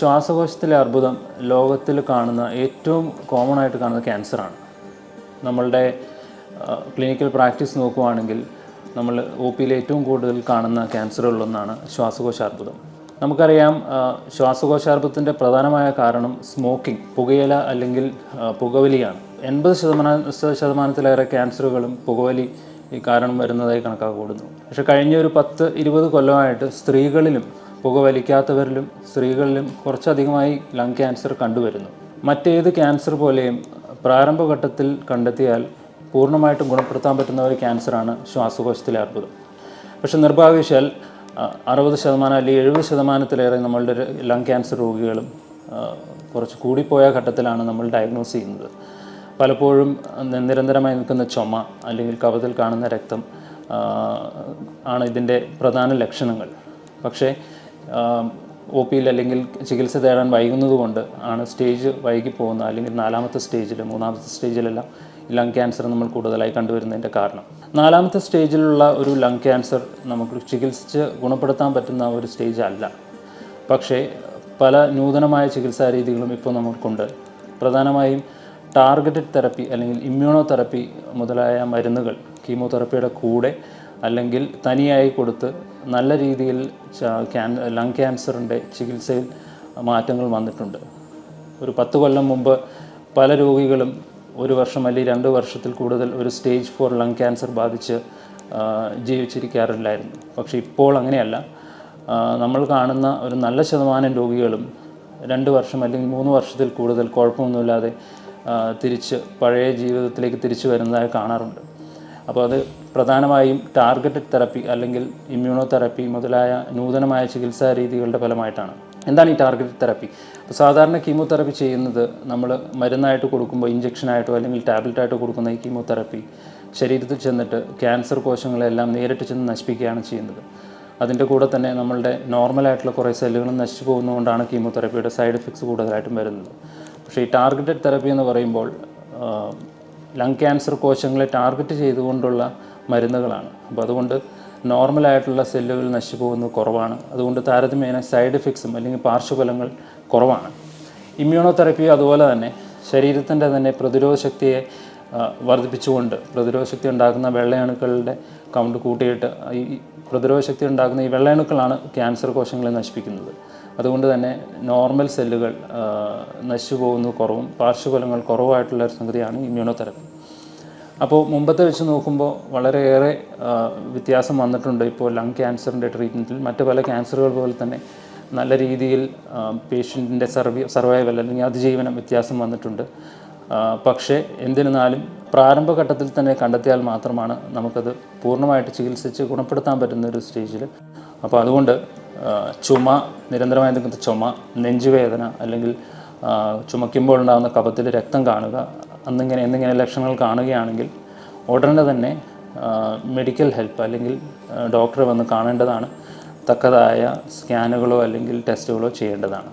ശ്വാസകോശത്തിലെ അർബുദം ലോകത്തിൽ കാണുന്ന ഏറ്റവും കോമൺ ആയിട്ട് കാണുന്ന ക്യാൻസറാണ്. നമ്മളുടെ ക്ലിനിക്കൽ പ്രാക്ടീസ് നോക്കുകയാണെങ്കിൽ നമ്മൾ ഒ പിയിൽ ഏറ്റവും കൂടുതൽ കാണുന്ന ക്യാൻസറുകളിലൊന്നാണ് ശ്വാസകോശാർബുദം. നമുക്കറിയാം, ശ്വാസകോശാർബുദത്തിൻ്റെ പ്രധാനമായ കാരണം സ്മോക്കിംഗ്, പുകയില അല്ലെങ്കിൽ പുകവലിയാണ്. 80% ക്യാൻസറുകളും പുകവലി കാരണം വരുന്നതായി കണക്കാക്കപ്പെടുന്നു. പക്ഷേ കഴിഞ്ഞ ഒരു 10-20 കൊല്ലമായിട്ട് സ്ത്രീകളിലും പുകവലിക്കാത്തവരിലും സ്ത്രീകളിലും കുറച്ചധികമായി ലങ് ക്യാൻസർ കണ്ടുവരുന്നു. മറ്റേത് ക്യാൻസർ പോലെയും പ്രാരംഭഘട്ടത്തിൽ കണ്ടെത്തിയാൽ പൂർണ്ണമായിട്ടും ഗുണപ്പെടുത്താൻ പറ്റുന്ന ഒരു ക്യാൻസറാണ് ശ്വാസകോശത്തിലെ അർബുദം. പക്ഷേ നിർഭാഗ്യവശാൽ 60% അല്ലെങ്കിൽ 70%-ലേറെ നമ്മളുടെ ലങ് ക്യാൻസർ രോഗികളും കുറച്ച് കൂടിപ്പോയ ഘട്ടത്തിലാണ് നമ്മൾ ഡയഗ്നോസ് ചെയ്യുന്നത്. പലപ്പോഴും നിരന്തരമായി നിൽക്കുന്ന ചുമ അല്ലെങ്കിൽ കഫത്തിൽ കാണുന്ന രക്തം ആണ് ഇതിൻ്റെ പ്രധാന ലക്ഷണങ്ങൾ. പക്ഷേ ഒ പിയിൽ അല്ലെങ്കിൽ ചികിത്സ തേടാൻ വൈകുന്നതുകൊണ്ട് ആണ് സ്റ്റേജ് വൈകി പോകുന്ന അല്ലെങ്കിൽ 4ാമത്തെ സ്റ്റേജിൽ 3ാമത്തെ സ്റ്റേജിലെല്ലാം ലങ് ക്യാൻസർ നമ്മൾ കൂടുതലായി കണ്ടുവരുന്നതിൻ്റെ കാരണം. 4ാമത്തെ സ്റ്റേജിലുള്ള ഒരു ലങ് ക്യാൻസർ നമുക്ക് ചികിത്സിച്ച് ഗുണപ്പെടുത്താൻ പറ്റുന്ന ഒരു സ്റ്റേജ് അല്ല. പക്ഷേ പല നൂതനമായ ചികിത്സാ രീതികളും ഇപ്പോൾ നമുക്കുണ്ട്. പ്രധാനമായും ടാർഗറ്റഡ് തെറപ്പി അല്ലെങ്കിൽ ഇമ്മ്യൂണോ തെറപ്പി മുതലായ മരുന്നുകൾ കീമോതെറപ്പിയുടെ കൂടെ അല്ലെങ്കിൽ തനിയായി കൊടുത്ത് നല്ല രീതിയിൽ ലങ് ക്യാൻസറിൻ്റെ ചികിത്സയിൽ മാറ്റങ്ങൾ വന്നിട്ടുണ്ട്. ഒരു 10 കൊല്ലം മുമ്പ് പല രോഗികളും 1 വർഷം അല്ലെങ്കിൽ 2 വർഷത്തിൽ കൂടുതൽ ഒരു സ്റ്റേജ് 4 ലങ് ക്യാൻസർ ബാധിച്ച് ജീവിച്ചിരിക്കാറില്ലായിരുന്നു. പക്ഷേ ഇപ്പോൾ അങ്ങനെയല്ല. നമ്മൾ കാണുന്ന ഒരു നല്ല ശതമാനം രോഗികളും 2 വർഷം അല്ലെങ്കിൽ 3 വർഷത്തിൽ കൂടുതൽ കുഴപ്പമൊന്നുമില്ലാതെ തിരിച്ച് പഴയ ജീവിതത്തിലേക്ക് തിരിച്ചു വരുന്നതായി കാണാറുണ്ട്. അപ്പോൾ അത് പ്രധാനമായും ടാർഗറ്റഡ് തെറപ്പി അല്ലെങ്കിൽ ഇമ്മ്യൂണോ തെറപ്പി മുതലായ നൂതനമായ ചികിത്സാ രീതികളുടെ ഫലമായിട്ടാണ്. എന്താണ് ഈ ടാർഗറ്റഡ് തെറപ്പി? അപ്പോൾ സാധാരണ കീമോതെറപ്പി ചെയ്യുന്നത് നമ്മൾ മരുന്നായിട്ട് കൊടുക്കുമ്പോൾ ഇഞ്ചക്ഷനായിട്ടോ അല്ലെങ്കിൽ ടാബ്ലറ്റായിട്ടോ കൊടുക്കുന്ന ഈ കീമോതെറപ്പി ശരീരത്തിൽ ചെന്നിട്ട് ക്യാൻസർ കോശങ്ങളെല്ലാം നേരിട്ട് ചെന്ന് നശിപ്പിക്കുകയാണ് ചെയ്യുന്നത്. അതിൻ്റെ കൂടെ തന്നെ നമ്മളുടെ നോർമലായിട്ടുള്ള കുറേ സെല്ലുകളും നശിച്ചു പോകുന്നതുകൊണ്ടാണ് കീമോതെറപ്പിയുടെ സൈഡ് എഫക്ട്സ് കൂടുതലായിട്ടും വരുന്നത്. പക്ഷേ ഈ ടാർഗറ്റഡ് തെറപ്പി എന്ന് പറയുമ്പോൾ ലങ് ക്യാൻസർ കോശങ്ങളെ ടാർഗറ്റ് ചെയ്തുകൊണ്ടുള്ള മരുന്നുകളാണ്. അപ്പോൾ അതുകൊണ്ട് നോർമലായിട്ടുള്ള സെല്ലുകൾ നശിച്ചു പോകുന്നത് കുറവാണ്. അതുകൊണ്ട് താരതമ്യേന സൈഡ് എഫക്ട്സും അല്ലെങ്കിൽ പാർശ്വഫലങ്ങൾ കുറവാണ്. ഇമ്മ്യൂണോ തെറപ്പി അതുപോലെ തന്നെ ശരീരത്തിൻ്റെ തന്നെ പ്രതിരോധ ശക്തിയെ വർദ്ധിപ്പിച്ചുകൊണ്ട് പ്രതിരോധ ശക്തി ഉണ്ടാക്കുന്ന വെള്ളയണുക്കളുടെ കൗണ്ട് കൂട്ടിയിട്ട് ഈ പ്രതിരോധ ശക്തി ഉണ്ടാക്കുന്ന ഈ വെള്ളയണുക്കളാണ് ക്യാൻസർ കോശങ്ങളെ നശിപ്പിക്കുന്നത്. അതുകൊണ്ട് തന്നെ നോർമൽ സെല്ലുകൾ നശിച്ചു പോകുന്നത് കുറവും പാർശ്വഫലങ്ങൾ കുറവായിട്ടുള്ള ഒരു സംഗതിയാണ് ഇമ്മ്യൂണോ തെറപ്പി. അപ്പോൾ മുമ്പത്തെ വെച്ച് നോക്കുമ്പോൾ വളരെയേറെ വ്യത്യാസം വന്നിട്ടുണ്ട്. ഇപ്പോൾ ലങ് ക്യാൻസറിൻ്റെ ട്രീറ്റ്മെൻറ്റിൽ മറ്റ് പല ക്യാൻസറുകൾ പോലെ തന്നെ നല്ല രീതിയിൽ പേഷ്യൻറ്റിൻ്റെ സർവൈവൽ അല്ലെങ്കിൽ അതിജീവനം വ്യത്യാസം വന്നിട്ടുണ്ട്. പക്ഷേ എന്നിരുന്നാലും പ്രാരംഭഘട്ടത്തിൽ തന്നെ കണ്ടെത്തിയാൽ മാത്രമാണ് നമുക്കത് പൂർണ്ണമായിട്ട് ചികിത്സിച്ച് ഗുണപ്പെടുത്താൻ പറ്റുന്ന ഒരു സ്റ്റേജിൽ. അപ്പോൾ അതുകൊണ്ട് ചുമ, നിരന്തരമായി നിൽക്കുന്ന ചുമ, നെഞ്ചുവേദന അല്ലെങ്കിൽ ചുമയ്ക്കുമ്പോൾ ഉണ്ടാകുന്ന കഫത്തിൽ രക്തം കാണുക എന്നിങ്ങനെ ലക്ഷണങ്ങൾ കാണുകയാണെങ്കിൽ ഉടനെ തന്നെ മെഡിക്കൽ ഹെൽപ്പ് അല്ലെങ്കിൽ ഡോക്ടറെ വന്ന് കാണേണ്ടതാണ്. തക്കതായ സ്കാനുകളോ അല്ലെങ്കിൽ ടെസ്റ്റുകളോ ചെയ്യേണ്ടതാണ്.